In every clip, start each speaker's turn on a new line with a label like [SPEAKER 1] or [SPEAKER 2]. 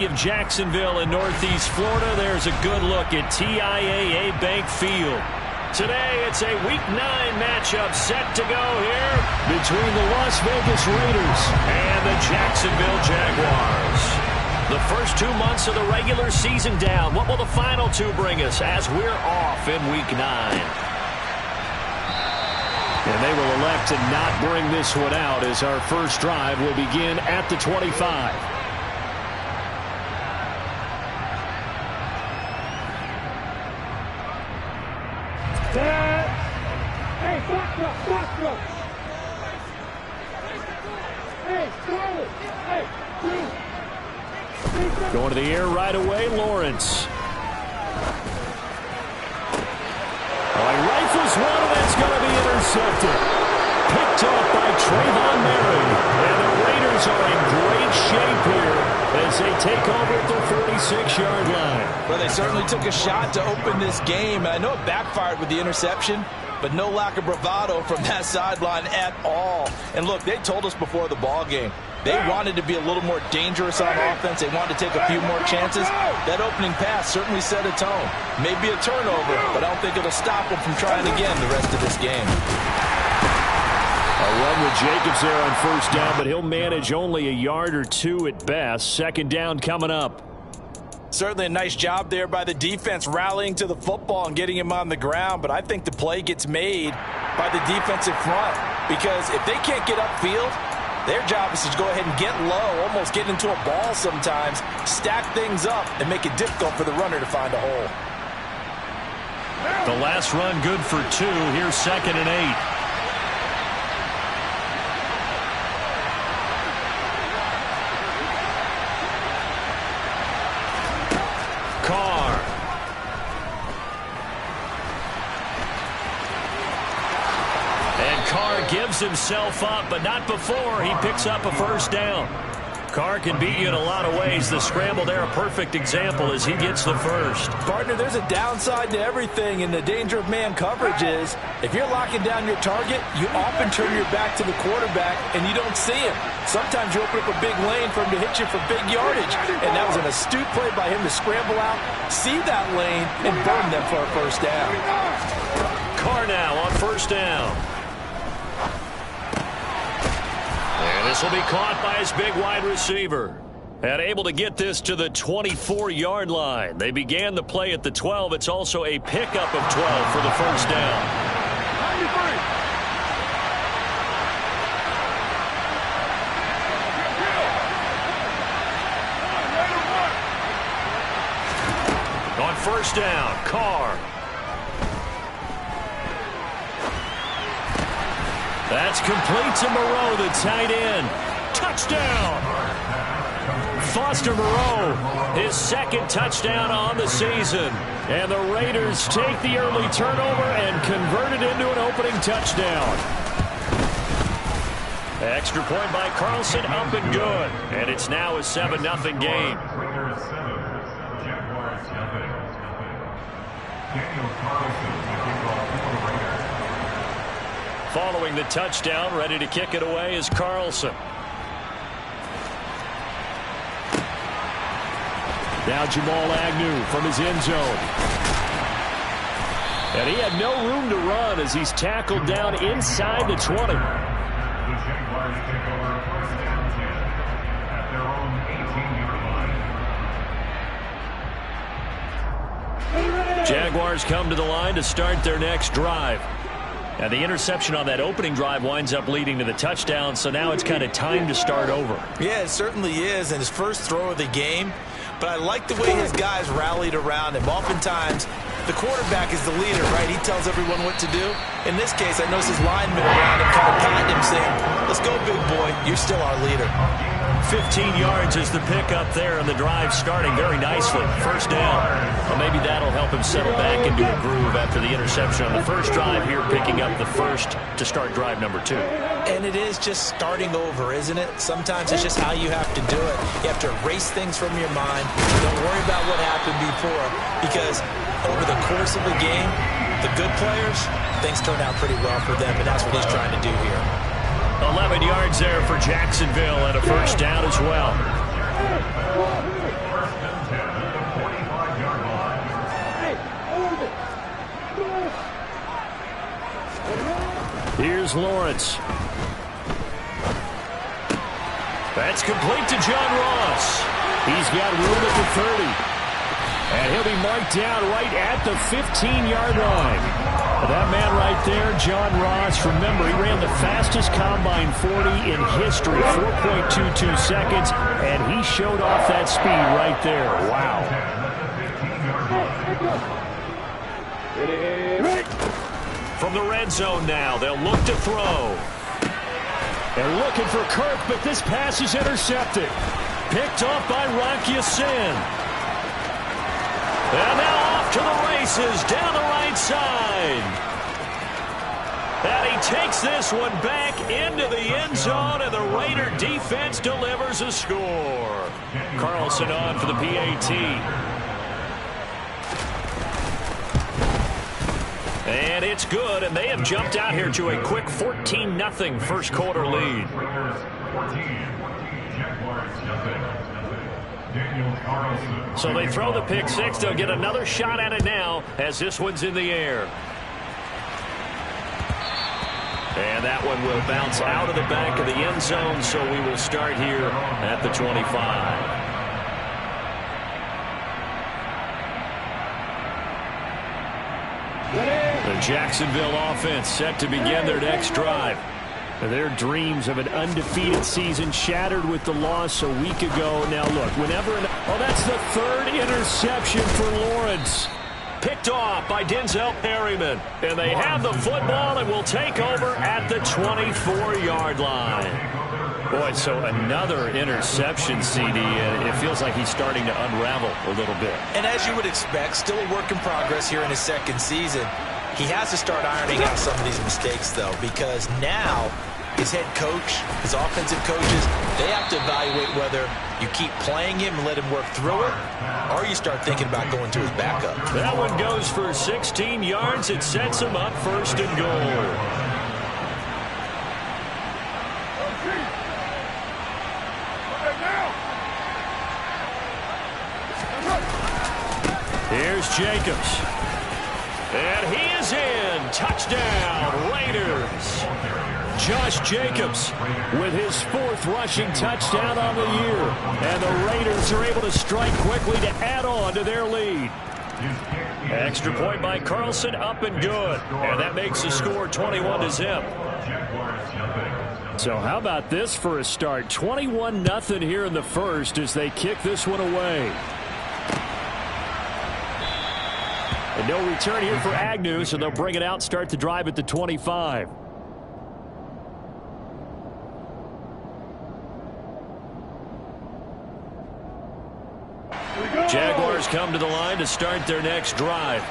[SPEAKER 1] Of Jacksonville in Northeast Florida, there's a good look at TIAA Bank Field. Today, it's a Week 9 matchup set to go here between the Las Vegas Raiders and the Jacksonville Jaguars. The first 2 months of the regular season down. What will the final 2 bring us as we're off in Week 9? And they will elect to not bring this one out as our first drive will begin at the 25. Going to the air right away, Lawrence. He rifles one, and that's going to be intercepted. Picked off by Trayvon Merritt. And the Raiders are in great shape here as they take over at their 46-yard line.
[SPEAKER 2] Well, they certainly took a shot to open this game. I know it backfired with the interception, but no lack of bravado from that sideline at all. And look, they told us before the ball game, they wanted to be a little more dangerous on offense. They wanted to take a few more chances. That opening pass certainly set a tone. Maybe a turnover, but I don't think it'll stop them from trying again the rest of this game.
[SPEAKER 1] A run with Jacobs there on first down, but he'll manage only a yard or 2 at best. Second down coming up.
[SPEAKER 2] Certainly a nice job there by the defense rallying to the football and getting him on the ground, but I think the play gets made by the defensive front because if they can't get upfield, their job is to go ahead and get low, almost get into a ball sometimes, stack things up, and make it difficult for the runner to find a hole.
[SPEAKER 1] The last run good for 2. Here's 2nd and 8. Gives himself up, but not before he picks up a first down. Carr can beat you in a lot of ways. The scramble there, a perfect example as he gets the first.
[SPEAKER 2] Partner, there's a downside to everything, and the danger of man coverage is if you're locking down your target, you often turn your back to the quarterback, and you don't see him. Sometimes you open up a big lane for him to hit you for big yardage, and that was an astute play by him to scramble out, see that lane, and burn them for a first down.
[SPEAKER 1] Carr now on first down. And this will be caught by his big wide receiver. And able to get this to the 24-yard line. They began the play at the 12. It's also a pickup of 12 for the first down. On first down, Carr. That's complete to Moreau, the tight end. Touchdown! Foster Moreau, his 2nd touchdown on the season. And the Raiders take the early turnover and convert it into an opening touchdown. Extra point by Carlson, up and good. And it's now a 7-0 game. Following the touchdown, ready to kick it away is Carlson. Now Jamal Agnew from his end zone. And he had no room to run as he's tackled down inside the 20. Jaguars come to the line to start their next drive. And the interception on that opening drive winds up leading to the touchdown, so now it's kind of time to start over.
[SPEAKER 2] Yeah, it certainly is, and his first throw of the game. But I like the way his guys rallied around him. Oftentimes, the quarterback is the leader, right? He tells everyone what to do. In this case, I noticed his linemen around him kind of patting him, saying, let's go, big boy. You're still our leader.
[SPEAKER 1] 15 yards is the pickup there, and the drive starting very nicely. First down. Well, maybe that'll help him settle back into a groove after the interception on the first drive here, picking up the first to start drive number 2.
[SPEAKER 2] And it is just starting over, isn't it? Sometimes it's just how you have to do it. You have to erase things from your mind. Don't worry about what happened before, because over the course of the game, the good players, things turn out pretty well for them, and that's what he's trying to do here.
[SPEAKER 1] 11 yards there for Jacksonville and a first down as well. Here's Lawrence. That's complete to John Ross. He's got room at the 30. And he'll be marked down right at the 15-yard line. That man right there, John Ross, remember, he ran the fastest combine 40 in history, 4.22 seconds, and he showed off that speed right there. Wow. From the red zone now, they'll look to throw. They're looking for Kirk, but this pass is intercepted. Picked off by Rocky Sin. And now off to the races down the right side. And he takes this one back into the end zone, and the Raider defense delivers a score. Carlson on for the PAT. And it's good, and they have jumped out here to a quick 14-0 first quarter lead. So they throw the pick six. They'll get another shot at it now as this one's in the air. And that one will bounce out of the back of the end zone, so we will start here at the 25. The Jacksonville offense set to begin their next drive. Their dreams of an undefeated season shattered with the loss a week ago. Now look, that's the third interception for Lawrence. Picked off by Denzel Perryman. And they have the football and will take over at the 24-yard line. Boy, so another interception, CD, and it feels like he's starting to unravel a little bit.
[SPEAKER 2] And as you would expect, still a work in progress here in his second season. He has to start ironing out some of these mistakes, though, because now his head coach, his offensive coaches, they have to evaluate whether you keep playing him and let him work through it, or you start thinking about going to his backup.
[SPEAKER 1] That one goes for 16 yards. It sets him up first and goal. Here's Jacobs. And he is in. Touchdown, Raiders. Josh Jacobs with his fourth rushing touchdown on the year. And the Raiders are able to strike quickly to add on to their lead. Extra point by Carlson, up and good. And that makes the score 21-0. So how about this for a start? 21-0 here in the first as they kick this one away. And no return here for Agnew, so they'll bring it out, start the drive at the 25. Jaguars come to the line to start their next drive.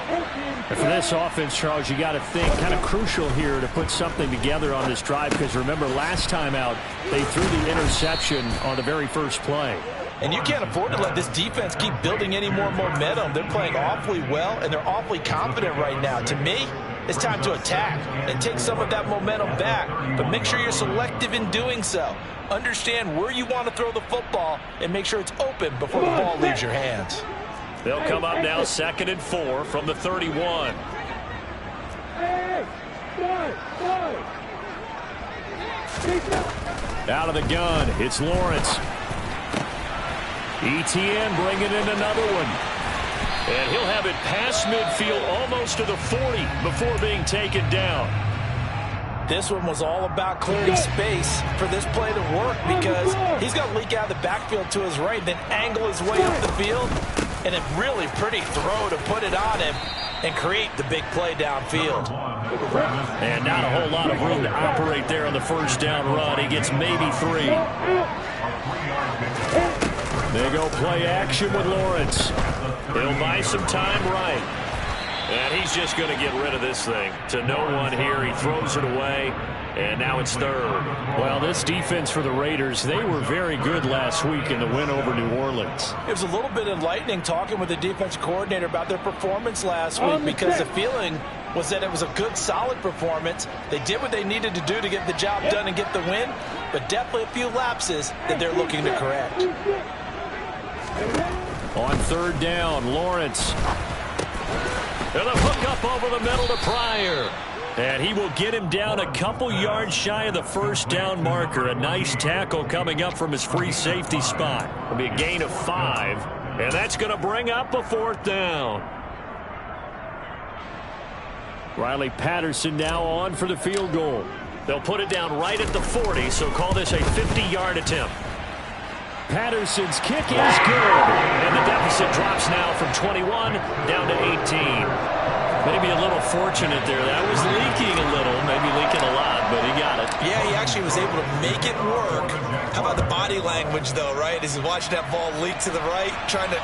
[SPEAKER 1] And for this offense, Charles, you got to think kind of crucial here to put something together on this drive, because remember last time out they threw the interception on the very first play.
[SPEAKER 2] And you can't afford to let this defense keep building any more momentum. They're playing awfully well, and they're awfully confident right now. To me, it's time to attack and take some of that momentum back. But make sure you're selective in doing so. Understand where you want to throw the football and make sure it's open before the ball leaves your hands.
[SPEAKER 1] They'll come up now 2nd and 4 from the 31. Out of the gun, it's Lawrence. ETN bringing in another one. And he'll have it past midfield almost to the 40 before being taken down.
[SPEAKER 2] This one was all about clearing space for this play to work, because he's going to leak out of the backfield to his right, then angle his way up the field, and a really pretty throw to put it on him and create the big play downfield.
[SPEAKER 1] And not a whole lot of room to operate there on the first down run. He gets maybe 3. They go play action with Lawrence. He'll buy some time right. And he's just going to get rid of this thing. To no one here. He throws it away. And now it's 3rd. Well, this defense for the Raiders, they were very good last week in the win over New Orleans.
[SPEAKER 2] It was a little bit enlightening talking with the defense coordinator about their performance last week, because the feeling was that it was a good, solid performance. They did what they needed to do to get the job done and get the win, but definitely a few lapses that they're looking to correct.
[SPEAKER 1] On 3rd down, Lawrence. And a hook up over the middle to Pryor. And he will get him down a couple yards shy of the first down marker. A nice tackle coming up from his free safety spot. It'll be a gain of 5, and that's going to bring up a 4th down. Riley Patterson now on for the field goal. They'll put it down right at the 40, so call this a 50-yard attempt. Patterson's kick is good, and the deficit drops now from 21 down to 18. Maybe a little fortunate there. That was leaking a little, maybe leaking a lot, but he got it.
[SPEAKER 2] Yeah, he actually was able to make it work. How about the body language, though, right? As he's watching that ball leak to the right, trying to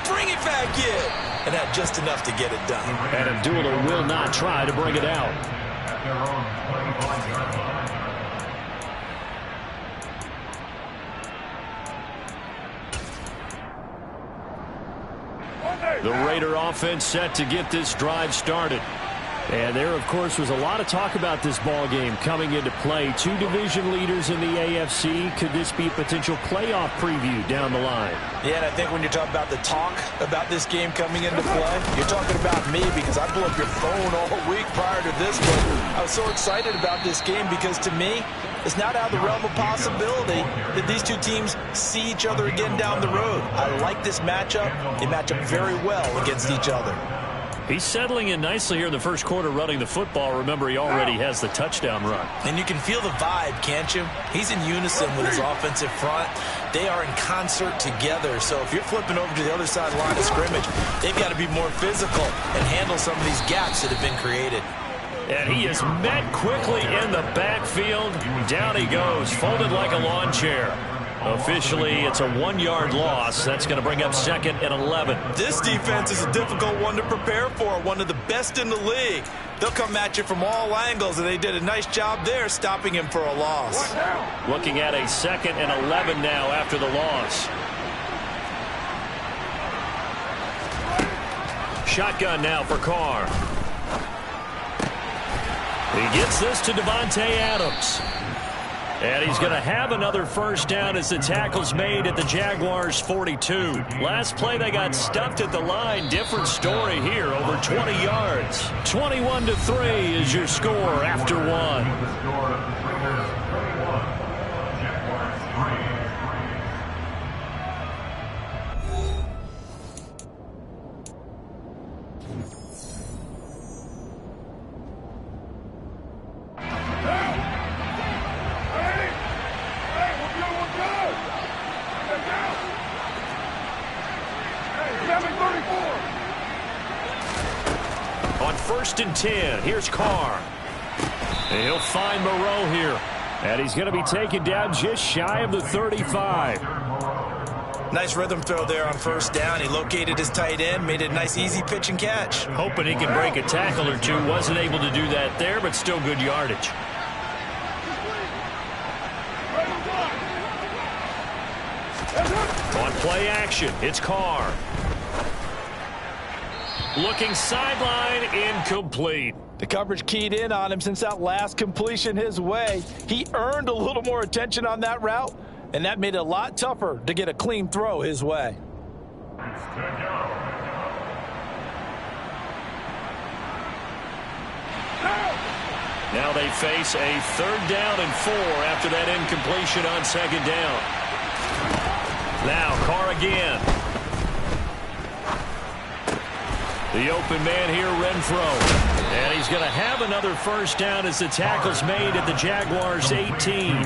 [SPEAKER 2] bring it back in, and had just enough to get it done.
[SPEAKER 1] And Abdullah will not try to bring it out. The Raider offense set to get this drive started. And there, of course, was a lot of talk about this ball game coming into play. 2 division leaders in the AFC. Could this be a potential playoff preview down the line?
[SPEAKER 2] Yeah, and I think when you're talking about the talk about this game coming into play, you're talking about me because I blew up your phone all week prior to this one. I was so excited about this game because, to me, it's not out of the realm of possibility that these two teams see each other again down the road. I like this matchup. They match up very well against each other.
[SPEAKER 1] He's settling in nicely here in the first quarter running the football. Remember, he already has the touchdown run.
[SPEAKER 2] And you can feel the vibe, can't you? He's in unison with his offensive front. They are in concert together. So if you're flipping over to the other side line of scrimmage, they've got to be more physical and handle some of these gaps that have been created.
[SPEAKER 1] And he is met quickly in the backfield. Down he goes, folded like a lawn chair. Officially, it's a 1-yard loss. That's going to bring up 2nd and 11.
[SPEAKER 2] This defense is a difficult one to prepare for, one of the best in the league. They'll come at you from all angles, and they did a nice job there stopping him for a loss.
[SPEAKER 1] Looking at a 2nd and 11 now after the loss. Shotgun now for Carr. He gets this to Devontae Adams. And he's going to have another first down as the tackle's made at the Jaguars' 42. Last play, they got stuffed at the line. Different story here, over 20 yards. 21-3 is your score after 1. On 1st and 10, here's Carr. And he'll find Moreau here. And he's going to be taken down just shy of the 35.
[SPEAKER 2] Nice rhythm throw there on 1st down. He located his tight end, made it a nice easy pitch and catch.
[SPEAKER 1] Hoping he can break a tackle or two. Wasn't able to do that there, but still good yardage. On play action, it's Carr. Looking sideline, incomplete.
[SPEAKER 2] The coverage keyed in on him since that last completion his way. He earned a little more attention on that route, and that made it a lot tougher to get a clean throw his way.
[SPEAKER 1] Now they face a 3rd down and 4 after that incompletion on 2nd down. Now Carr again. The open man here, Renfro. And he's going to have another first down as the tackle's made at the Jaguars' 18.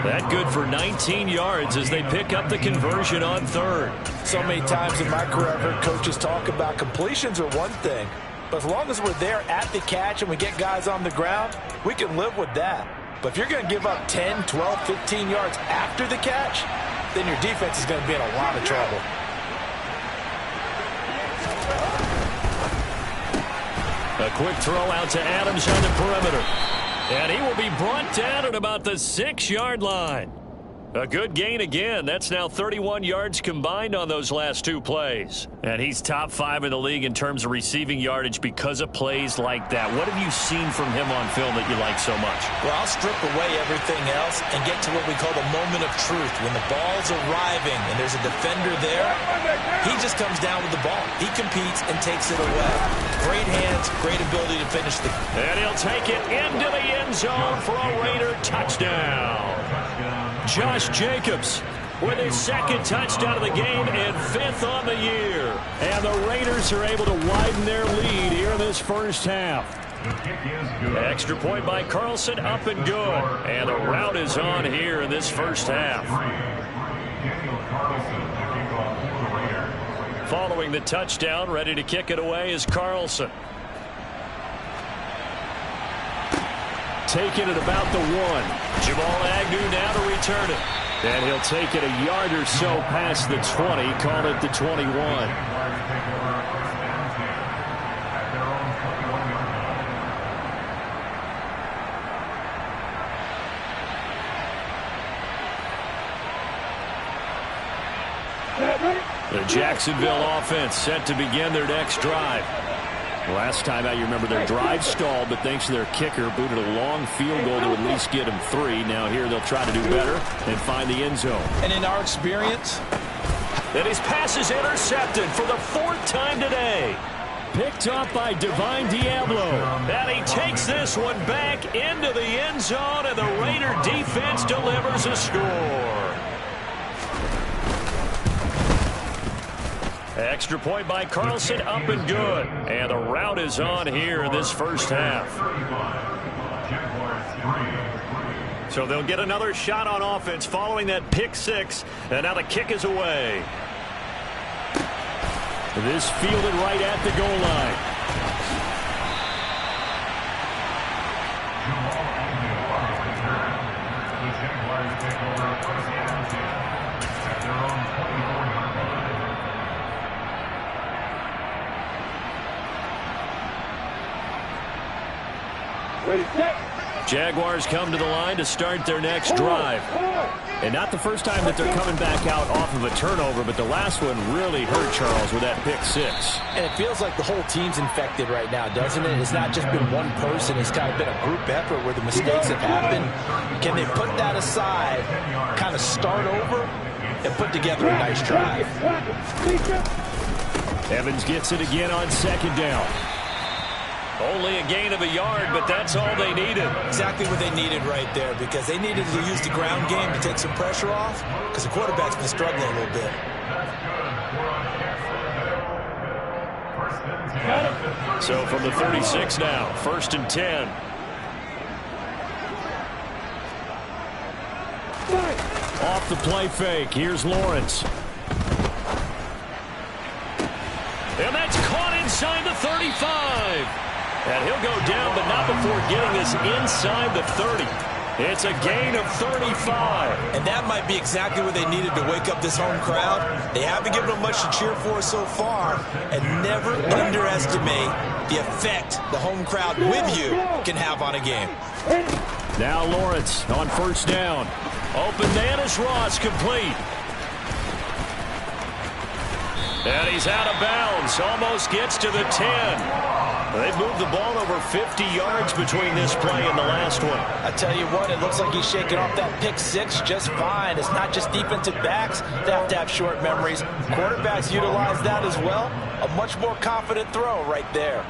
[SPEAKER 1] That good for 19 yards as they pick up the conversion on 3rd.
[SPEAKER 2] So many times in my career, I've heard coaches talk about completions are one thing. But as long as we're there at the catch and we get guys on the ground, we can live with that. But if you're going to give up 10, 12, 15 yards after the catch, then your defense is going to be in a lot of trouble.
[SPEAKER 1] A quick throw out to Adams on the perimeter. And he will be brought down at about the 6-yard line. A good gain again. That's now 31 yards combined on those last 2 plays. And he's top 5 in the league in terms of receiving yardage because of plays like that. What have you seen from him on film that you like so much?
[SPEAKER 2] Well, I'll strip away everything else and get to what we call the moment of truth. When the ball's arriving and there's a defender there, he just comes down with the ball. He competes and takes it away. great hands, great ability to finish the...
[SPEAKER 1] And he'll take it into the end zone for a Raider touchdown. Josh Jacobs with his second touchdown of the game and 5th on the year. And the Raiders are able to widen their lead here in this first half. Extra point by Carlson, up and good. And the route is on here in this first half. Following the touchdown, ready to kick it away is Carlson. Taking it about the 1. Jamal Agnew now to return it. And he'll take it a yard or so past the 20, call it the 21. The Jacksonville offense set to begin their next drive. Last time out, you remember their drive stalled, but thanks to their kicker, booted a long field goal to at least get them 3. Now here they'll try to do better and find the end zone.
[SPEAKER 2] And in our experience,
[SPEAKER 1] and his pass is intercepted for the 4th time today. Picked up by Divine Diablo. And he takes this one back into the end zone, and the Raider defense delivers a score. Extra point by Carlson, up and good. And the route is on here in this first half. So they'll get another shot on offense following that pick 6. And now the kick is away. This fielded right at the goal line. Jaguars come to the line to start their next drive. And not the first time that they're coming back out off of a turnover, but the last one really hurt Charles with that pick 6.
[SPEAKER 2] And it feels like the whole team's infected right now, doesn't it? It's not just been one person. It's kind of been a group effort where the mistakes have happened. Can they put that aside, kind of start over, and put together a nice drive?
[SPEAKER 1] Evans gets it again on 2nd down. Only a gain of a yard, but that's all they needed.
[SPEAKER 2] Exactly what they needed right there, because they needed to use the ground game to take some pressure off, because the quarterback's been struggling a little bit.
[SPEAKER 1] So from the 36 now, 1st and 10. Off the play fake, here's Lawrence. And that's caught inside the 35. And he'll go down, but not before getting this inside the 30. It's a gain of 35.
[SPEAKER 2] And that might be exactly what they needed to wake up this home crowd. They haven't given them much to cheer for so far. And never underestimate the effect the home crowd with you can have on a game.
[SPEAKER 1] Now Lawrence on 1st down. Open Dennis Ross, complete. And he's out of bounds. Almost gets to the 10. They've moved the ball over 50 yards between this play and the last one.
[SPEAKER 2] I tell you what, it looks like he's shaking off that pick 6 just fine. It's not just defensive backs that have to have short memories. Quarterbacks utilize that as well. A much more confident throw right there.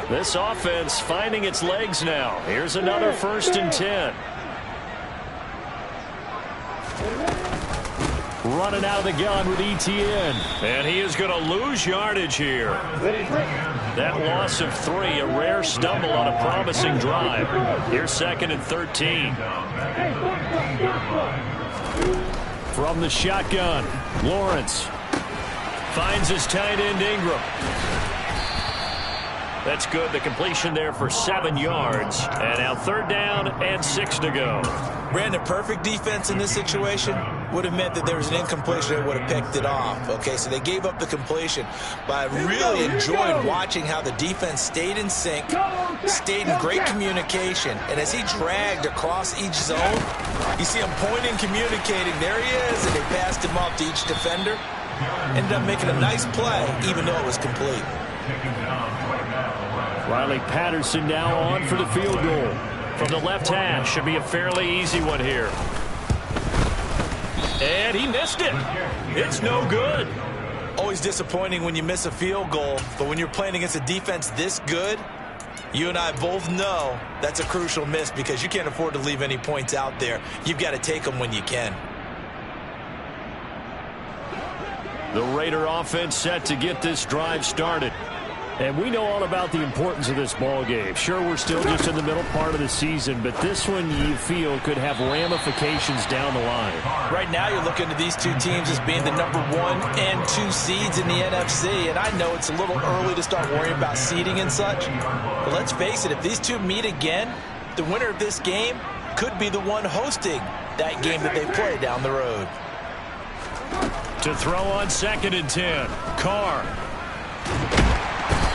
[SPEAKER 1] This offense finding its legs now. Here's another 1st and 10. Running out of the gun with Etienne. And he is going to lose yardage here. That loss of 3, a rare stumble on a promising drive. Here's 2nd and 13. From the shotgun, Lawrence finds his tight end Ingram. That's good. The completion there for 7 yards. And now 3rd down and 6 to go.
[SPEAKER 2] Brandon, perfect defense in this situation would have meant that there was an incompletion that would have picked it off. Okay, so they gave up the completion. But I really enjoyed watching how the defense stayed in sync, stayed in great communication. And as he dragged across each zone, you see him pointing, communicating. There he is, and they passed him off to each defender. Ended up making a nice play, even though it was complete.
[SPEAKER 1] Riley Patterson now on for the field goal. From the left hash, should be a fairly easy one here. And he missed it. It's no good.
[SPEAKER 2] Always disappointing when you miss a field goal, but when you're playing against a defense this good, you and I both know that's a crucial miss because you can't afford to leave any points out there. You've got to take them when you can.
[SPEAKER 1] The Raider offense set to get this drive started. And we know all about the importance of this ball game. Sure, we're still just in the middle part of the season, but this one you feel could have ramifications down the line.
[SPEAKER 2] Right now you're looking at these two teams as being the number 1 and 2 seeds in the NFC, and I know it's a little early to start worrying about seeding and such, but let's face it, if these two meet again, the winner of this game could be the one hosting that game that they play down the road.
[SPEAKER 1] To throw on 2nd and 10, Carr.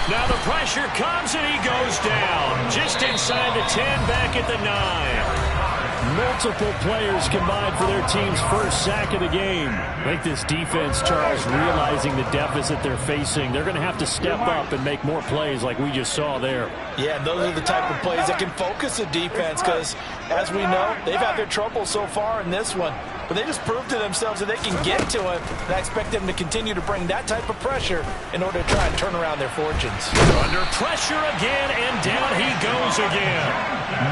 [SPEAKER 1] Now the pressure comes and he goes down. Just inside the 10, back at the 9. Multiple players combined for their team's first sack of the game. I think this defense, Charles, realizing the deficit they're facing, they're going to have to step up and make more plays like we just saw there. Yeah, those are the type of plays that can focus a defense because, as we know, they've had their trouble so far in this one. But they just proved to themselves that they can get to it, and I expect them to continue to bring that type of pressure in order to try and turn around their fortunes. Under pressure again, and down he goes again.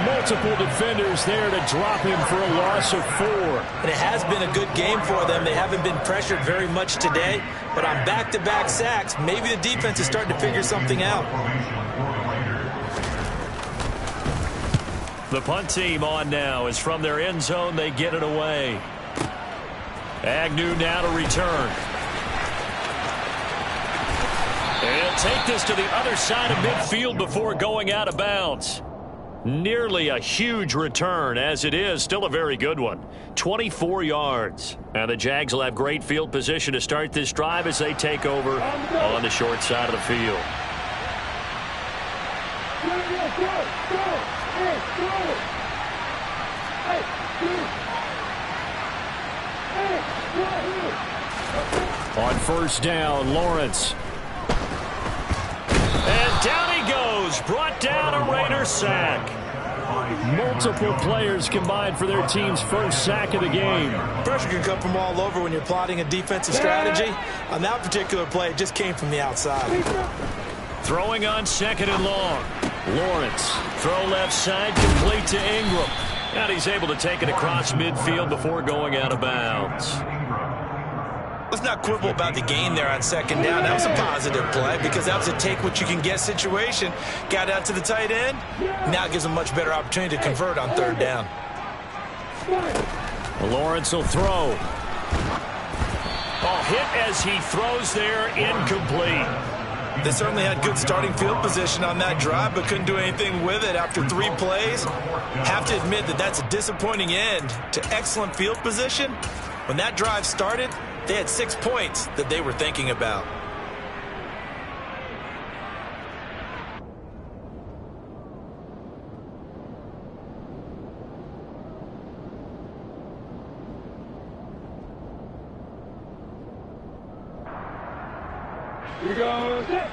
[SPEAKER 1] Multiple defenders there to drop him for a loss of 4.
[SPEAKER 2] And it has been a good game for them. They haven't been pressured very much today, but on back-to-back sacks, maybe the defense is starting to figure something out.
[SPEAKER 1] The punt team on now is from their end zone. They get it away. Agnew now to return. He'll take this to the other side of midfield before going out of bounds. Nearly a huge return, as it is still a very good one. 24 yards. And the Jags will have great field position to start this drive as they take over on the short side of the field. On 1st down, Lawrence. And down he goes. Brought down a Raider sack. Multiple players combined for their team's first sack of the game.
[SPEAKER 2] Pressure can come from all over when you're plotting a defensive strategy. On that particular play, it just came from the outside.
[SPEAKER 1] Throwing on 2nd and long. Lawrence. Throw left side, complete to Ingram. And he's able to take it across midfield before going out of bounds.
[SPEAKER 2] Let's not quibble about the gain there on 2nd down. That was a positive play because that was a take-what-you-can-get situation. Got out to the tight end. Now it gives them a much better opportunity to convert on 3rd down.
[SPEAKER 1] Lawrence will throw. Oh, hit as he throws there, incomplete.
[SPEAKER 2] They certainly had good starting field position on that drive, but couldn't do anything with it after 3 plays. Have to admit that that's a disappointing end to excellent field position. When that drive started, they had 6 points that they were thinking about.
[SPEAKER 3] Here goes it.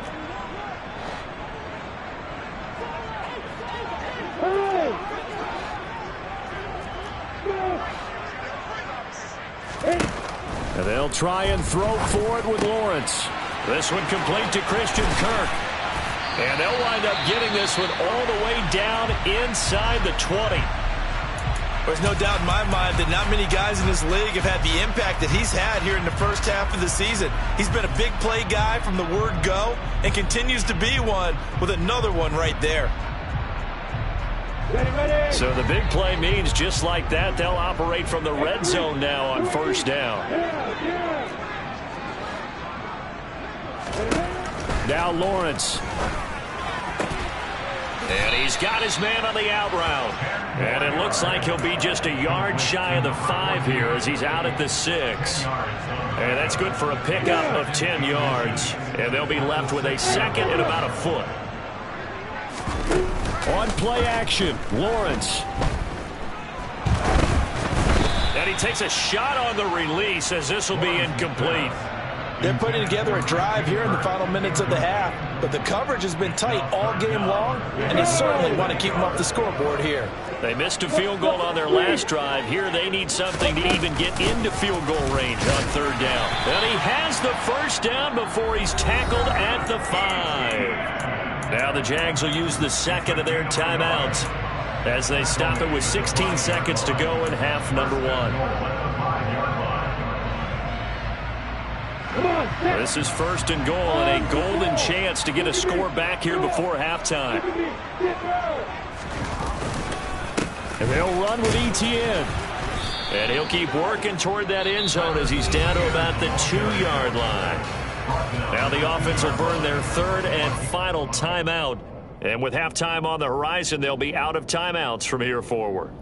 [SPEAKER 1] And they'll try and throw for it with Lawrence. This one complete to Christian Kirk. And they'll wind up getting this one all the way down inside the 20.
[SPEAKER 2] There's no doubt in my mind that not many guys in this league have had the impact that he's had here in the first half of the season. He's been a big play guy from the word go and continues to be one with another one right there.
[SPEAKER 3] Ready.
[SPEAKER 1] So the big play means just like that, they'll operate from the red zone now on 1st down. Now Lawrence. And he's got his man on the out route. And it looks like he'll be just a yard shy of the 5 here as he's out at the 6. And that's good for a pickup of 10 yards. And they'll be left with a 2nd and about a foot. On play action, Lawrence. And he takes a shot on the release as this will be incomplete.
[SPEAKER 2] They're putting together a drive here in the final minutes of the half, but the coverage has been tight all game long, and they certainly want to keep them up the scoreboard here.
[SPEAKER 1] They missed a field goal on their last drive. Here they need something to even get into field goal range on third down. And he has the first down before he's tackled at the 5. Now the Jags will use the second of their timeouts as they stop it with 16 seconds to go in half number 1. This is first and goal and a golden chance to get a score back here before halftime. And they'll run with Etienne. And he'll keep working toward that end zone as he's down to about the 2-yard line. Now the offense will burn their third and final timeout. And with halftime on the horizon, they'll be out of timeouts from here forward.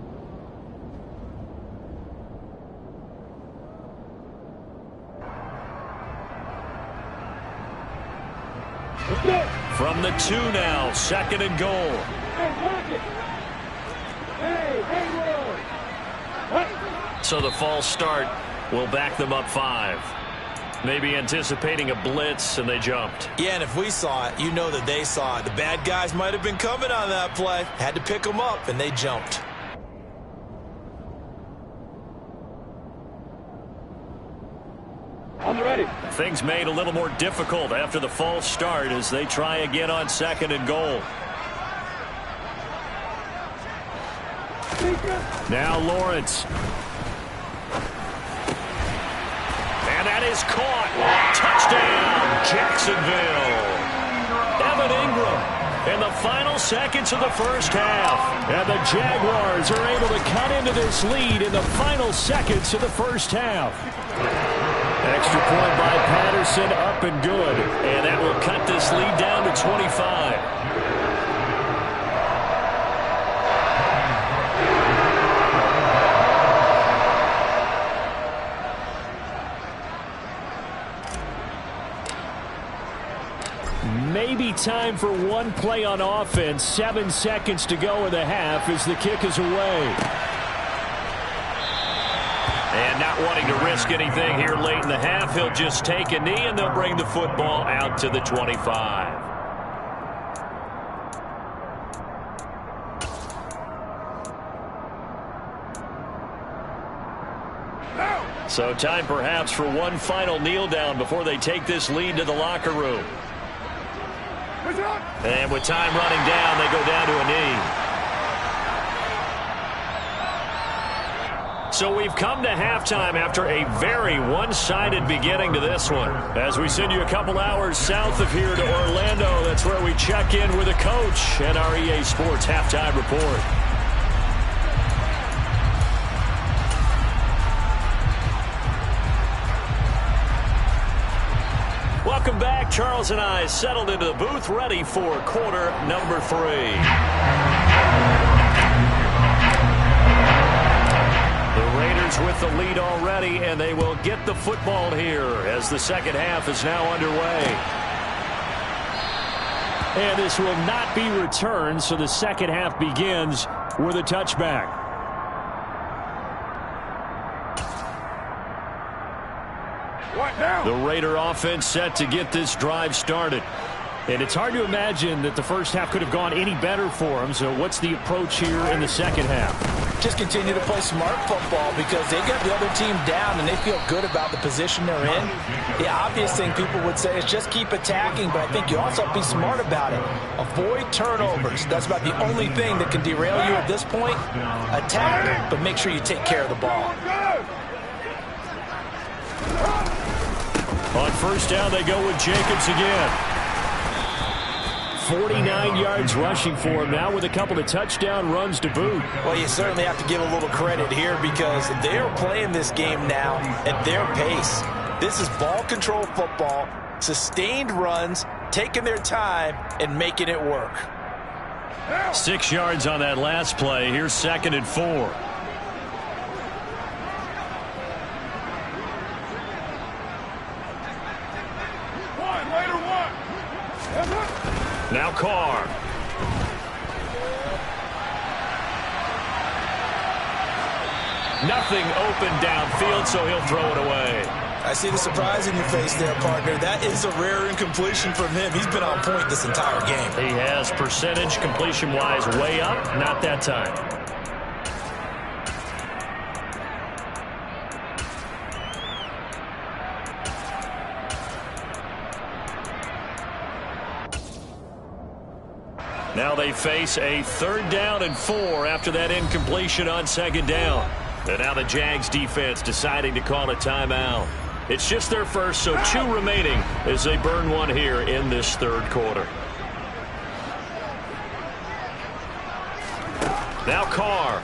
[SPEAKER 1] From the 2 now, second and goal. So the false start will back them up 5. Maybe anticipating a blitz, and they jumped.
[SPEAKER 2] Yeah, and if we saw it, you know that they saw it. The bad guys might have been coming on that play. Had to pick them up, and they jumped.
[SPEAKER 3] On the ready.
[SPEAKER 1] Things made a little more difficult after the false start as they try again on second and goal. Now Lawrence. And that is caught. Touchdown, Jacksonville. Evan Ingram in the final seconds of the first half. And the Jaguars are able to cut into this lead in the final seconds of the first half. Extra point by Patterson, up and good. And that will cut this lead down to 25. Maybe time for one play on offense. 7 seconds to go in the half as the kick is away. And not wanting to risk anything here late in the half, he'll just take a knee and they'll bring the football out to the 25. So time perhaps for one final kneel down before they take this lead to the locker room. And with time running down, they go down to a knee. So we've come to halftime after a very one-sided beginning to this one. As we send you a couple hours south of here to Orlando, that's where we check in with the coach and our EA Sports Halftime Report. Welcome back. Charles and I settled into the booth, ready for quarter number 3. The Raiders with the lead already, and they will get the football here as the second half is now underway. And this will not be returned, so the second half begins with a touchback. The Raider offense set to get this drive started. And it's hard to imagine that the first half could have gone any better for them. So what's the approach here in the second half?
[SPEAKER 2] Just continue to play smart football because they got the other team down and they feel good about the position they're in. The obvious thing people would say is just keep attacking, but I think you also have to be smart about it. Avoid turnovers. That's about the only thing that can derail you at this point. Attack, but make sure you take care of the ball.
[SPEAKER 1] On first down, they go with Jacobs again. 49 yards rushing for him now with a couple of touchdown runs to boot.
[SPEAKER 2] Well, you certainly have to give a little credit here because they're playing this game now at their pace. This is ball control football, sustained runs, taking their time, and making it work.
[SPEAKER 1] 6 yards on that last play. Here's second and 4. Now Carr. Nothing open downfield, so he'll throw it away.
[SPEAKER 2] I see the surprise in your face there, partner. That is a rare incompletion from him. He's been on point this entire game.
[SPEAKER 1] He has percentage completion-wise way up. Not that time. Now they face a 3rd down and 4 after that incompletion on 2nd down. And now the Jags defense deciding to call a timeout. It's just their first, so 2 remaining as they burn one here in this 3rd quarter. Now Carr.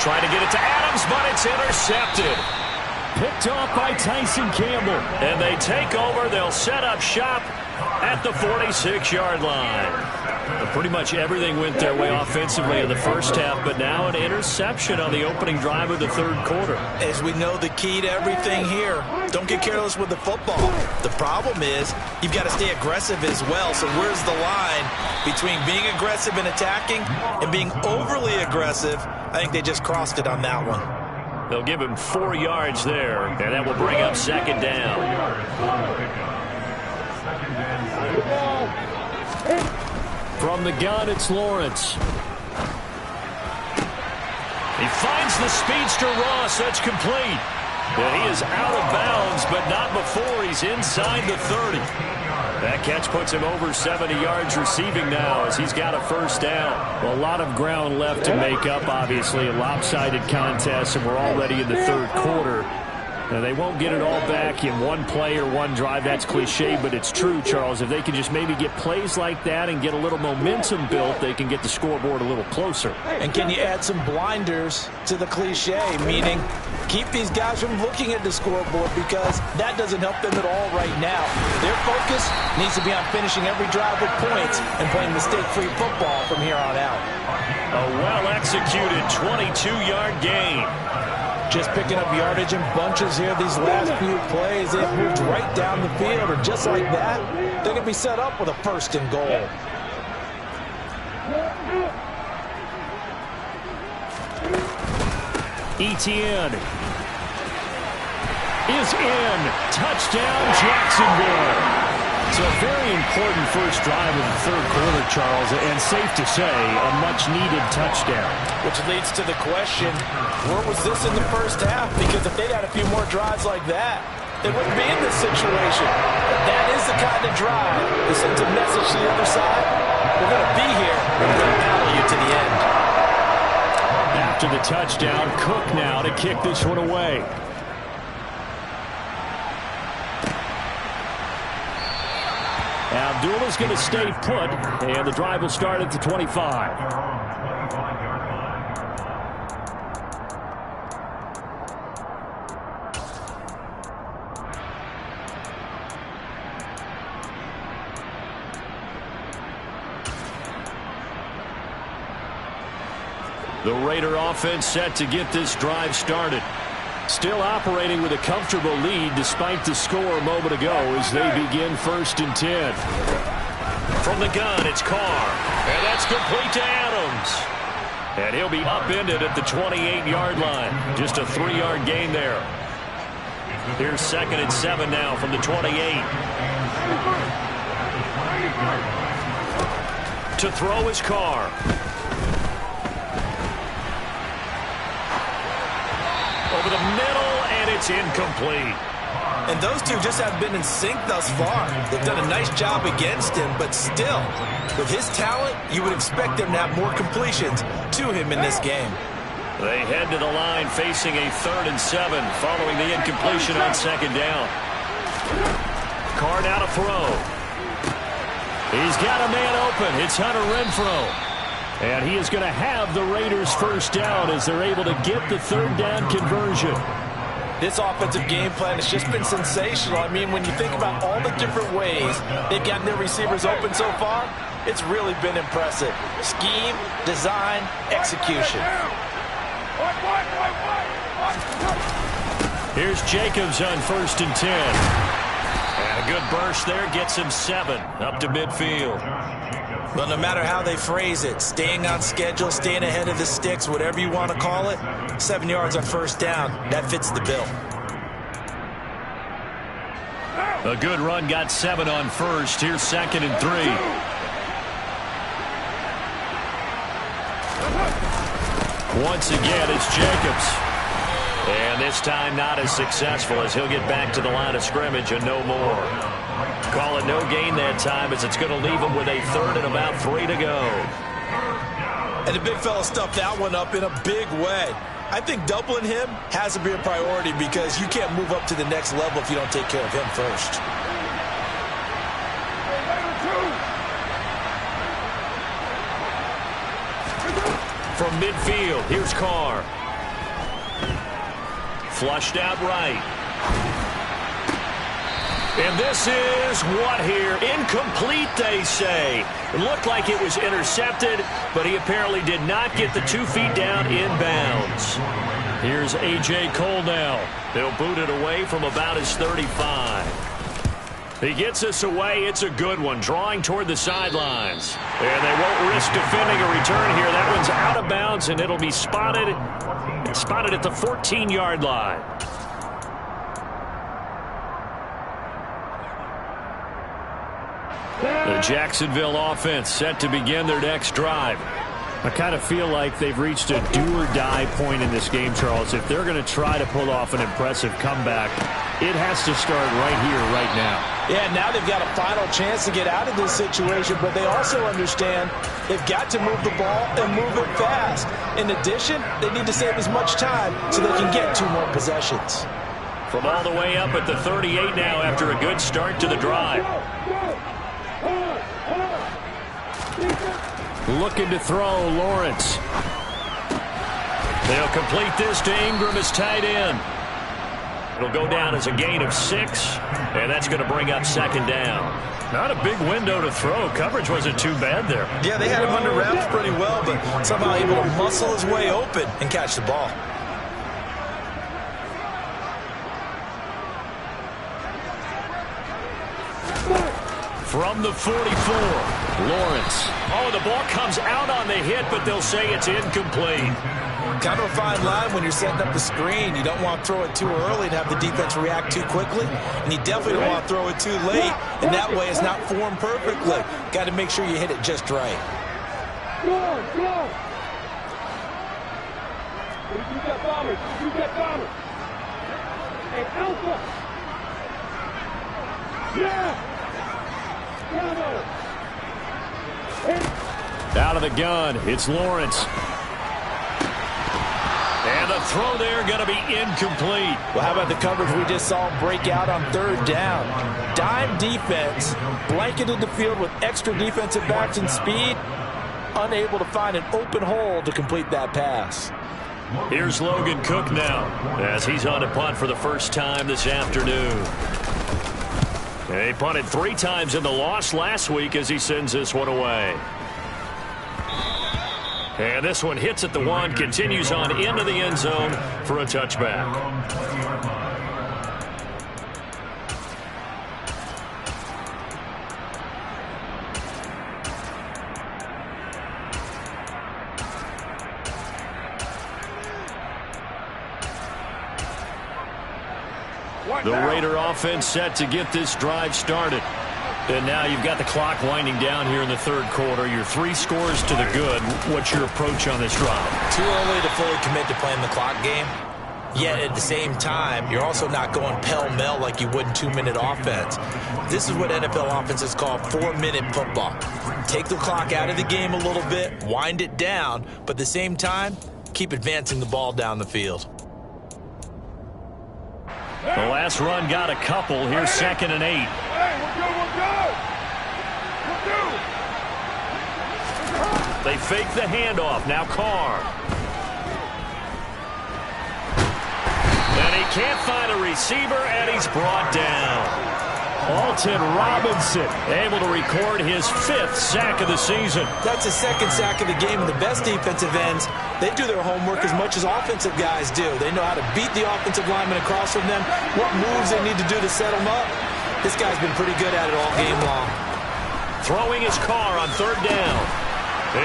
[SPEAKER 1] Trying to get it to Adams, but it's intercepted. Picked off by Tyson Campbell. And they take over. They'll set up shop at the 46-yard line. Pretty much everything went their way offensively in the first half, but now an interception on the opening drive of the 3rd quarter.
[SPEAKER 2] As we know, the key to everything here, don't get careless with the football. The problem is you've got to stay aggressive as well. So where's the line between being aggressive and attacking and being overly aggressive? I think they just crossed it on that one.
[SPEAKER 1] They'll give him 4 yards there, and that will bring up 2nd down. From the gun, it's Lawrence. He finds the speedster Ross. That's complete. And he is out of bounds, but not before he's inside the 30. That catch puts him over 70 yards receiving now as he's got a 1st down. Well, a lot of ground left to make up, obviously. A lopsided contest, and we're already in the 3rd quarter. Now, they won't get it all back in one play or one drive. That's cliche, but it's true, Charles. If they can just maybe get plays like that and get a little momentum built, they can get the scoreboard a little closer.
[SPEAKER 2] And can you add some blinders to the cliche, meaning keep these guys from looking at the scoreboard, because that doesn't help them at all right now. Their focus needs to be on finishing every drive with points and playing mistake-free football from here on out.
[SPEAKER 1] A well-executed 22-yard gain.
[SPEAKER 2] Just picking up yardage in bunches here these last few plays. They've moved right down the field, and just like that, they're going to be set up with a 1st and goal.
[SPEAKER 1] Etienne is in. Touchdown, Jacksonville. It's a very important first drive of the 3rd quarter, Charles, and safe to say, a much-needed touchdown.
[SPEAKER 2] Which leads to the question, where was this in the first half? Because if they'd had a few more drives like that, they wouldn't be in this situation. That is the kind of drive that sends a message to the other side. We're going to be here, and we're going to battle you to the end.
[SPEAKER 1] After the touchdown, Cook now to kick this one away. Abdullah's going to stay put, and the drive will start at the 25. The Raider offense set to get this drive started. Still operating with a comfortable lead despite the score a moment ago as they begin 1st and 10. From the gun, it's Carr. And that's complete to Adams. And he'll be upended at the 28-yard line. Just a 3-yard gain there. Here's 2nd and 7 now from the 28. To throw is Carr. Over the middle, and it's incomplete.
[SPEAKER 2] And those two just have been in sync thus far. They've done a nice job against him, but still, with his talent, you would expect them to have more completions to him in this game.
[SPEAKER 1] They head to the line facing a 3rd and 7 following the incompletion on 2nd down. Carr now to throw. He's got a man open. It's Hunter Renfrow. And he is going to have the Raiders' 1st down as they're able to get the 3rd down conversion.
[SPEAKER 2] This offensive game plan has just been sensational. I mean, when you think about all the different ways they've gotten their receivers open so far, it's really been impressive. Scheme, design, execution.
[SPEAKER 1] Here's Jacobs on 1st and 10. And a good burst there gets him 7 up to midfield.
[SPEAKER 2] Well, no matter how they phrase it, staying on schedule, staying ahead of the sticks, whatever you want to call it, 7 yards on 1st down, that fits the bill.
[SPEAKER 1] A good run got 7 on first. Here's 2nd and 3. Once again, it's Jacobs. And this time not as successful as he'll get back to the line of scrimmage and no more. Call it no gain that time as it's going to leave him with a 3rd and about 3 to go.
[SPEAKER 2] And the big fella stuffed that one up in a big way. I think doubling him has to be a priority because you can't move up to the next level if you don't take care of him first.
[SPEAKER 1] From midfield, here's Carr. Flushed out right. And this is what here? Incomplete, they say. It looked like it was intercepted, but he apparently did not get the 2 feet down inbounds. Here's A.J. Cole now. They'll boot it away from about his 35. He gets us away. It's a good one, drawing toward the sidelines. And they won't risk defending a return here. That one's out of bounds, and it'll be spotted at the 14-yard line. The Jacksonville offense set to begin their next drive. I kind of feel like they've reached a do-or-die point in this game, Charles. If they're going to try to pull off an impressive comeback, it has to start right here, right now.
[SPEAKER 2] Yeah, now they've got a final chance to get out of this situation, but they also understand they've got to move the ball and move it fast. In addition, they need to save as much time so they can get 2 more possessions.
[SPEAKER 1] From all the way up at the 38 now after a good start to the drive. Looking to throw, Lawrence. They'll complete this to Ingram as tight end. It'll go down as a gain of 6, and that's going to bring up 2nd down. Not a big window to throw. Coverage wasn't too bad there.
[SPEAKER 2] Yeah, they had him under wraps pretty well, but somehow able to muscle his way open and catch the ball.
[SPEAKER 1] From the 44, Lawrence. Oh, the ball comes out on the hit, but they'll say it's incomplete.
[SPEAKER 2] Kind of a fine line when you're setting up the screen. You don't want to throw it too early and have the defense react too quickly, and you definitely don't want to throw it too late, and that way it's not formed perfectly. Got to make sure you hit it just right.
[SPEAKER 3] Go! You got bombers! Hey, Alpha! Yeah!
[SPEAKER 1] Out of the gun, it's Lawrence. And the throw there going to be incomplete.
[SPEAKER 2] Well, how about the coverage we just saw break out on 3rd down? Dime defense, blanketed the field with extra defensive backs and speed, unable to find an open hole to complete that pass.
[SPEAKER 1] Here's Logan Cook now as he's on to punt for the first time this afternoon. He punted 3 times in the loss last week as he sends this one away. And this one hits at the 1, continues on into the end zone for a touchback. The Raider offense set to get this drive started. And now you've got the clock winding down here in the 3rd quarter. Your 3 scores to the good. What's your approach on this drive?
[SPEAKER 2] Too early to fully commit to playing the clock game. Yet at the same time, you're also not going pell-mell like you would in 2-minute offense. This is what NFL offenses call 4-minute football. Take the clock out of the game a little bit, wind it down, but at the same time, keep advancing the ball down the field.
[SPEAKER 1] The last run got a couple. Here's 2nd and 8.
[SPEAKER 3] Hey, we're good.
[SPEAKER 1] They fake the handoff. Now Carr. And he can't find a receiver, and he's brought down. Alton Robinson able to record his 5th sack of the season.
[SPEAKER 2] That's his 2nd sack of the game, and the best defensive ends, they do their homework as much as offensive guys do. They know how to beat the offensive lineman across from them, what moves they need to do to set them up. This guy's been pretty good at it all game long.
[SPEAKER 1] Throwing his car on 3rd down.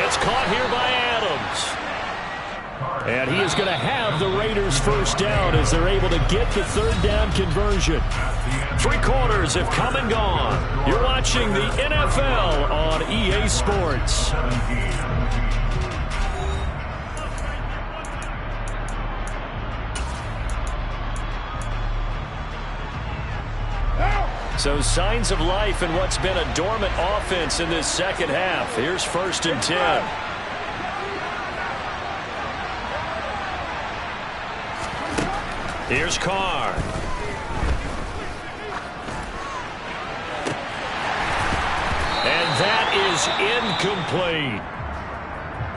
[SPEAKER 1] It's caught here by Adams. And he is going to have the Raiders first down as they're able to get the third down conversion. 3 quarters have come and gone. You're watching the NFL on EA Sports. So signs of life in what's been a dormant offense in this second half. Here's 1st and 10. Here's Carr. And that is incomplete.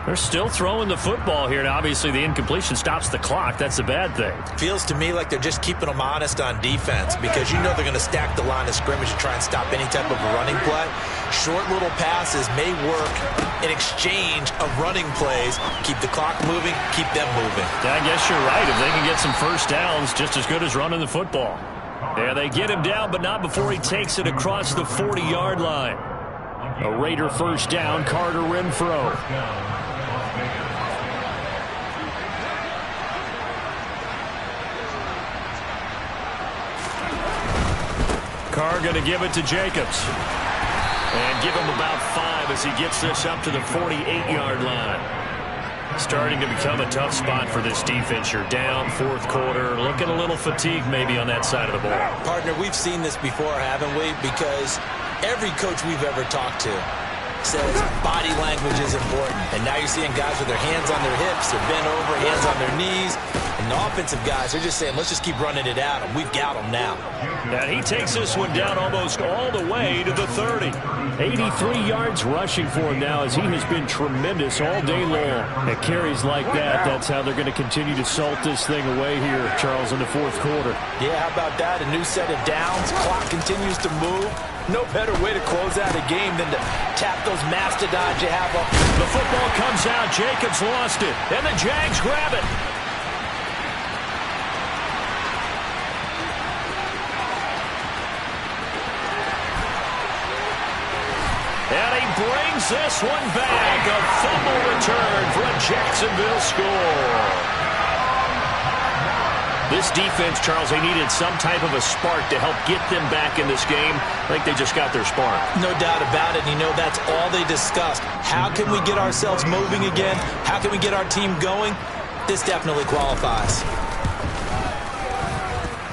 [SPEAKER 1] They're still throwing the football here, and obviously the incompletion stops the clock. That's a bad thing.
[SPEAKER 4] Feels to me like they're just keeping them honest on defense because you know they're going to stack the line of scrimmage to try and stop any type of a running play. Short little passes may work in exchange of running plays. Keep the clock moving, keep them moving.
[SPEAKER 1] I guess you're right. If they can get some first downs, just as good as running the football. Yeah, they get him down, but not before he takes it across the 40-yard line. A Raider first down, Carter Renfro. Carr going to give it to Jacobs. And give him about 5 as he gets this up to the 48-yard line. Starting to become a tough spot for this defense. You're down 4th quarter. Looking a little fatigued maybe on that side of the ball.
[SPEAKER 4] Partner, we've seen this before, haven't we? Because every coach we've ever talked to says body language is important. And now you're seeing guys with their hands on their hips, they're bent over, hands on their knees. And the offensive guys are just saying, let's just keep running it at them. We've got them now.
[SPEAKER 1] And he takes this one down almost all the way to the 30. 83 yards rushing for him now as he has been tremendous all day long. At carries like that, that's how they're going to continue to salt this thing away here, Charles, in the 4th quarter.
[SPEAKER 2] Yeah, how about that? A new set of downs. Clock continues to move. No better way to close out a game than to tap those mastodons you have up.
[SPEAKER 1] The football comes out. Jacobs lost it. And the Jags grab it. And he brings this one back. A fumble return for a Jacksonville score. This defense, Charles, they needed some type of a spark to help get them back in this game. I think they just got their spark.
[SPEAKER 4] No doubt about it. You know, that's all they discussed. How can we get ourselves moving again? How can we get our team going? This definitely qualifies.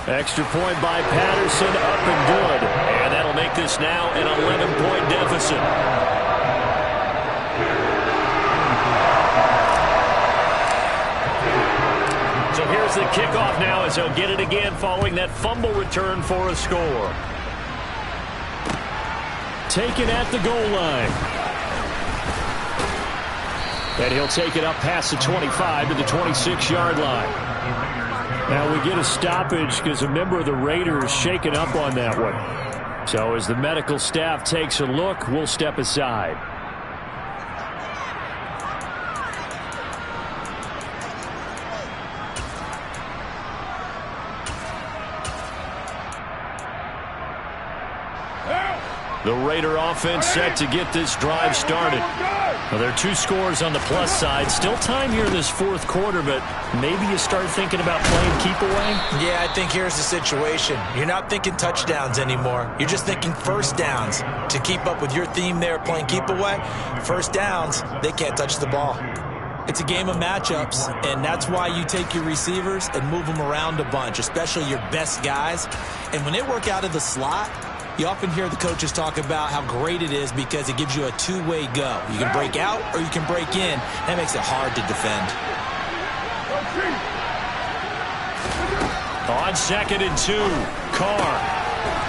[SPEAKER 1] Extra point by Patterson, up and good. And that'll make this now an 11-point deficit. So here's the kickoff now as they'll get it again following that fumble return for a score. Taken at the goal line. And he'll take it up past the 25 to the 26-yard line. Now we get a stoppage because a member of the Raiders shaken up on that one. So as the medical staff takes a look, we'll step aside. The Raider offense set to get this drive started. Well, there are 2 scores on the plus side. Still time here in this 4th quarter, but maybe you start thinking about playing keep away?
[SPEAKER 4] Yeah, I think here's the situation. You're not thinking touchdowns anymore. You're just thinking first downs. To keep up with your theme there, playing keep away, first downs, they can't touch the ball. It's a game of matchups, and that's why you take your receivers and move them around a bunch, especially your best guys. And when they work out of the slot, you often hear the coaches talk about how great it is because it gives you a two-way go. You can break out or you can break in. That makes it hard to defend.
[SPEAKER 1] On 2nd and 2, Carr.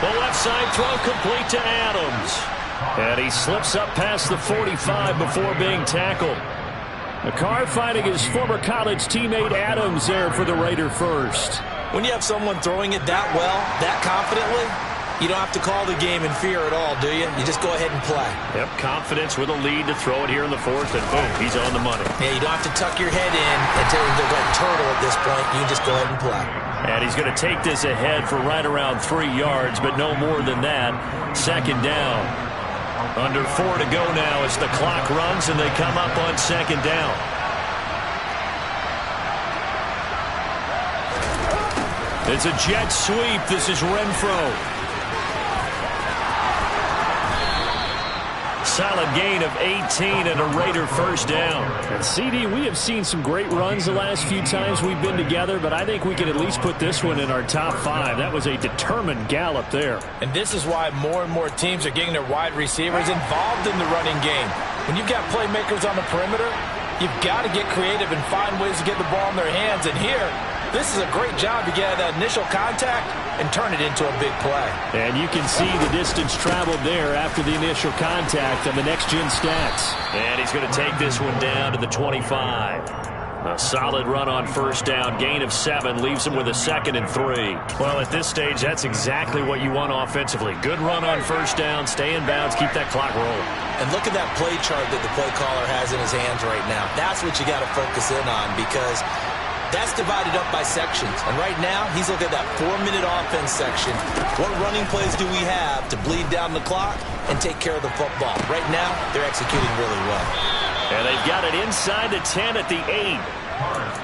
[SPEAKER 1] The left side throw complete to Adams. And he slips up past the 45 before being tackled. The Carr fighting his former college teammate Adams there for the Raider first.
[SPEAKER 4] When you have someone throwing it that well, that confidently, you don't have to call the game in fear at all, do you? You just go ahead and play.
[SPEAKER 1] Yep, confidence with a lead to throw it here in the 4th, and boom, he's on the money.
[SPEAKER 4] Yeah, you don't have to tuck your head in and tell him to go turtle at this point. You just go ahead and play.
[SPEAKER 1] And he's going to take this ahead for right around 3 yards, but no more than that. 2nd down. Under 4 to go now as the clock runs and they come up on 2nd down. It's a jet sweep. This is Renfro. Solid gain of 18 and a Raider first down.
[SPEAKER 5] And CD, we have seen some great runs the last few times we've been together, but I think we can at least put this one in our top 5. That was a determined gallop there.
[SPEAKER 4] And this is why more and more teams are getting their wide receivers involved in the running game. When you've got playmakers on the perimeter, you've got to get creative and find ways to get the ball in their hands. And here, this is a great job to get that initial contact and turn it into a big play.
[SPEAKER 5] And you can see the distance traveled there after the initial contact on the next-gen stats.
[SPEAKER 1] And he's going to take this one down to the 25. A solid run on first down. Gain of 7 leaves him with a 2nd and 3. Well, at this stage, that's exactly what you want offensively. Good run on first down. Stay in bounds. Keep that clock rolling.
[SPEAKER 4] And look at that play chart that the play caller has in his hands right now. That's what you got to focus in on, because that's divided up by sections. And right now, he's looking at that 4-minute offense section. What running plays do we have to bleed down the clock and take care of the football? Right now, they're executing really well.
[SPEAKER 1] And they've got it inside the 10 at the 8.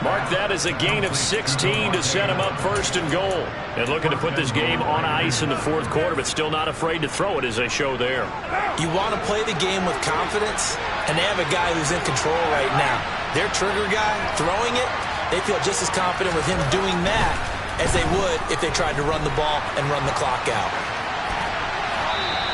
[SPEAKER 1] Mark that as a gain of 16 to set him up 1st and goal. And looking to put this game on ice in the 4th quarter, but still not afraid to throw it as they show there.
[SPEAKER 4] You want to play the game with confidence, and they have a guy who's in control right now. Their trigger guy throwing it, they feel just as confident with him doing that as they would if they tried to run the ball and run the clock out.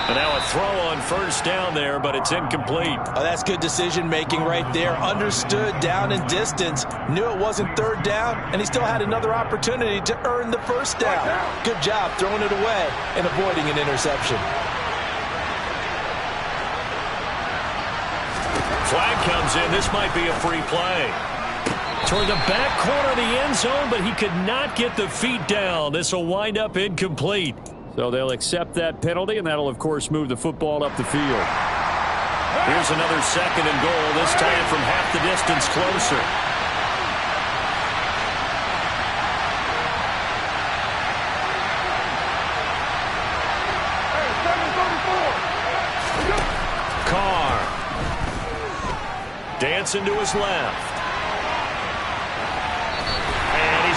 [SPEAKER 1] And now a throw on first down there, but it's incomplete.
[SPEAKER 2] Oh, that's good decision-making right there. Understood down and distance. Knew it wasn't 3rd down, and he still had another opportunity to earn the first down. Good job throwing it away and avoiding an interception.
[SPEAKER 1] Flag comes in. This might be a free play. Toward the back corner of the end zone, but he could not get the feet down. This will wind up incomplete.
[SPEAKER 5] So they'll accept that penalty, and that'll, of course, move the football up the field.
[SPEAKER 1] Here's another 2nd and goal, this time from half the distance closer. Carr. Dancing to his left.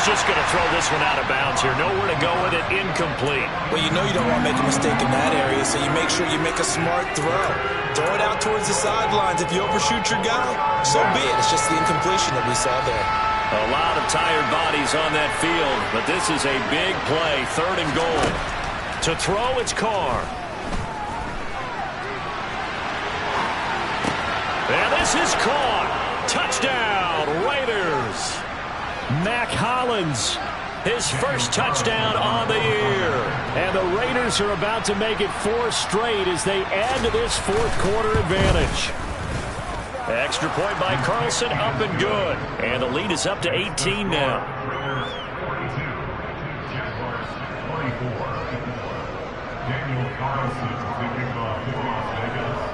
[SPEAKER 1] Just going to throw this one out of bounds here. Nowhere to go with it. Incomplete.
[SPEAKER 4] Well, you know you don't want to make a mistake in that area, so you make sure you make a smart throw. Throw it out towards the sidelines. If you overshoot your guy, so be it. It's just the incompletion that we saw there.
[SPEAKER 1] A lot of tired bodies on that field, but this is a big play. 3rd and goal. To throw, it's Carr. And this is caught. Touchdown, Raiders.
[SPEAKER 5] Mac Hollins,
[SPEAKER 1] his first touchdown on the year.
[SPEAKER 5] And the Raiders are about to make it 4 straight as they add to this 4th quarter advantage.
[SPEAKER 1] Extra point by Carlson, up and good. And the lead is up to 18 now.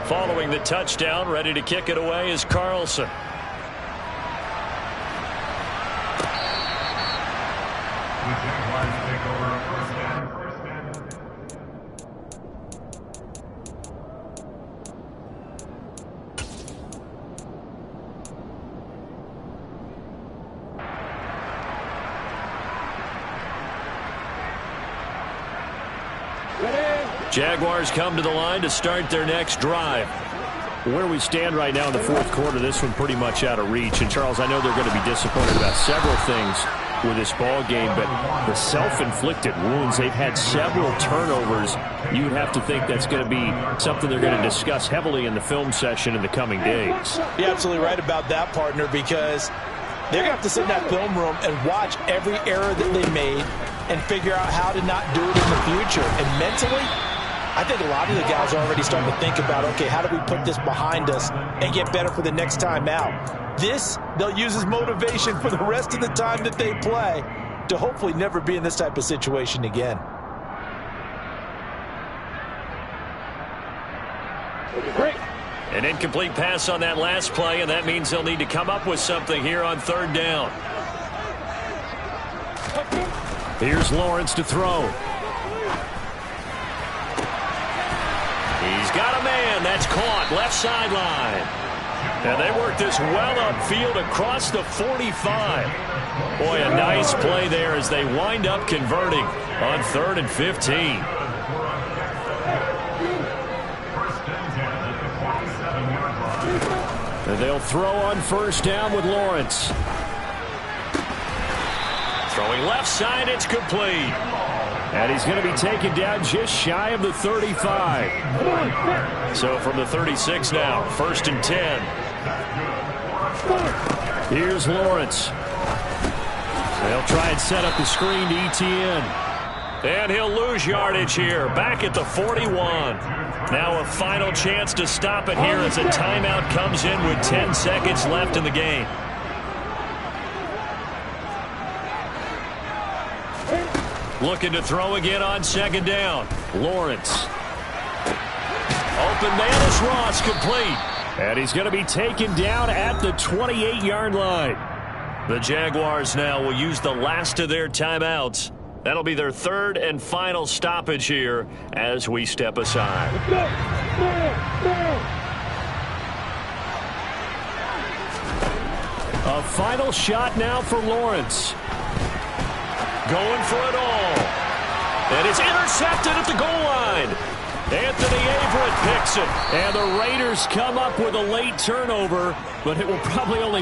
[SPEAKER 1] Following the touchdown, ready to kick it away is Carlson. Jaguars come to the line to start their next drive.
[SPEAKER 5] Where we stand right now in the 4th quarter, this one pretty much out of reach. And, Charles, I know they're going to be disappointed about several things with this ball game, but the self-inflicted wounds, they've had several turnovers. You'd have to think that's going to be something they're going to discuss heavily in the film session in the coming days.
[SPEAKER 2] You're absolutely right about that, partner, because they're going to have to sit in that film room and watch every error that they made and figure out how to not do it in the future. And mentally, I think a lot of the guys are already starting to think about, okay, how do we put this behind us and get better for the next time out? This, they'll use as motivation for the rest of the time that they play to hopefully never be in this type of situation again.
[SPEAKER 1] An incomplete pass on that last play, and that means they'll need to come up with something here on 3rd down.
[SPEAKER 5] Here's Lawrence to throw.
[SPEAKER 1] He's got a man. That's caught. Left sideline. And they work this well upfield across the 45. Boy, a nice play there as they wind up converting on 3rd and 15. And they'll throw on 1st down with Lawrence. Throwing left side, it's complete. And he's going to be taken down just shy of the 35. So from the 36 now, 1st and 10. Here's Lawrence. They'll try and set up the screen to Etienne. And he'll lose yardage here, back at the 41. Now a final chance to stop it here as a timeout comes in with 10 seconds left in the game. Looking to throw again on 2nd down. Lawrence. Open man is Ross, complete. And he's going to be taken down at the 28-yard line. The Jaguars now will use the last of their timeouts. That'll be their 3rd and final stoppage here as we step aside. A final shot now for Lawrence. Going for it all. And it's intercepted at the goal line. Anthony Averett picks it. And the Raiders come up with a late turnover, but it will probably only